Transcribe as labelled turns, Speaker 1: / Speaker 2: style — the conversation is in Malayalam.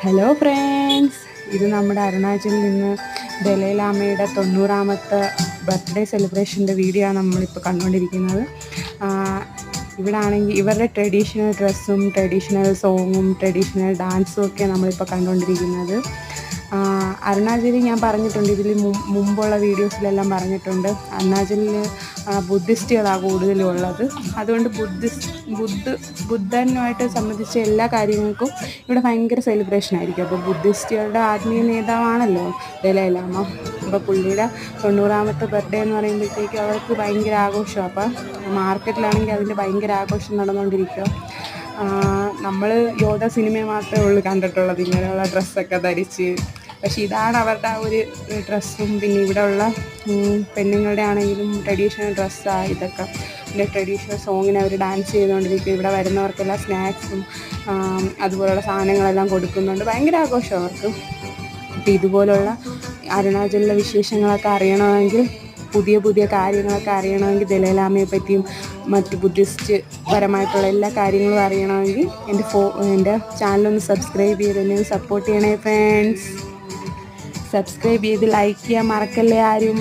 Speaker 1: ഹലോ ഫ്രണ്ട്സ്, ഇത് നമ്മുടെ അരുണാചലിൽ നിന്ന് ദലൈലാമയുടെ 90ാമത്തെ ബർത്ത്ഡേ സെലിബ്രേഷൻ്റെ വീഡിയോ ആണ് നമ്മളിപ്പോൾ കണ്ടുകൊണ്ടിരിക്കുന്നത്. ഇവിടെ ആണെങ്കിൽ ഇവരുടെ ട്രഡീഷണൽ ഡ്രസ്സും ട്രഡീഷണൽ സോങ്ങും ട്രഡീഷണൽ ഡാൻസും ഒക്കെ നമ്മളിപ്പോൾ കണ്ടുകൊണ്ടിരിക്കുന്നത്. അരുണാചലിൽ ഞാൻ പറഞ്ഞിട്ടുണ്ട്, ഇതിൽ മുമ്പുള്ള വീഡിയോസിലെല്ലാം പറഞ്ഞിട്ടുണ്ട്, അരുണാചലിൽ ബുദ്ധിസ്റ്റുകളാണ് കൂടുതലും ഉള്ളത്. അതുകൊണ്ട് ബുദ്ധനുമായിട്ട് സംബന്ധിച്ച എല്ലാ കാര്യങ്ങൾക്കും ഇവിടെ ഭയങ്കര സെലിബ്രേഷൻ ആയിരിക്കും. അപ്പോൾ ബുദ്ധിസ്റ്റുകളുടെ ആത്മീയ നേതാവാണല്ലോ ദലൈലാമ. അപ്പോൾ പുള്ളിയുടെ 90ാമത്തെ ബർത്ത്ഡേ എന്ന് പറയുമ്പോഴത്തേക്കും അവർക്ക് ഭയങ്കര ആഘോഷമാണ്. അപ്പോൾ മാർക്കറ്റിലാണെങ്കിൽ അതിൻ്റെ ഭയങ്കര ആഘോഷം നടന്നുകൊണ്ടിരിക്കുക. നമ്മൾ യോധ സിനിമ മാത്രമേ ഉള്ളൂ കണ്ടിട്ടുള്ളത് ഇങ്ങനെയുള്ള ഡ്രസ്സൊക്കെ ധരിച്ച്. പക്ഷേ ഇതാണ് അവരുടെ ആ ഒരു ഡ്രസ്സും. പിന്നെ ഇവിടെ ഉള്ള പെണ്ണുങ്ങളുടെ ആണെങ്കിലും ട്രഡീഷണൽ ഡ്രസ്സാണ് ഇതൊക്കെ. പിന്നെ ട്രഡീഷണൽ സോങ്ങിന് അവർ ഡാൻസ് ചെയ്തുകൊണ്ടിരിക്കും. ഇവിടെ വരുന്നവർക്കെല്ലാം സ്നാക്സും അതുപോലുള്ള സാധനങ്ങളെല്ലാം കൊടുക്കുന്നുണ്ട്. ഭയങ്കര ആഘോഷം അവർക്ക്. അപ്പോൾ ഇതുപോലുള്ള അരുണാചലിലെ വിശേഷങ്ങളൊക്കെ അറിയണമെങ്കിൽ, പുതിയ കാര്യങ്ങളൊക്കെ അറിയണമെങ്കിൽ, ദലൈലാമയെ പറ്റിയും മറ്റ് ബുദ്ധിസ്റ്റ് പരമായിട്ടുള്ള എല്ലാ കാര്യങ്ങളും അറിയണമെങ്കിൽ എൻ്റെ ചാനലൊന്ന് സബ്സ്ക്രൈബ് ചെയ്ത് എന്നെ സപ്പോർട്ട് ചെയ്യണേ ഫ്രണ്ട്സ്. സബ്സ്ക്രൈബ് ചെയ്ത് ലൈക്ക് ചെയ്യാൻ മറക്കല്ലേ ആരും.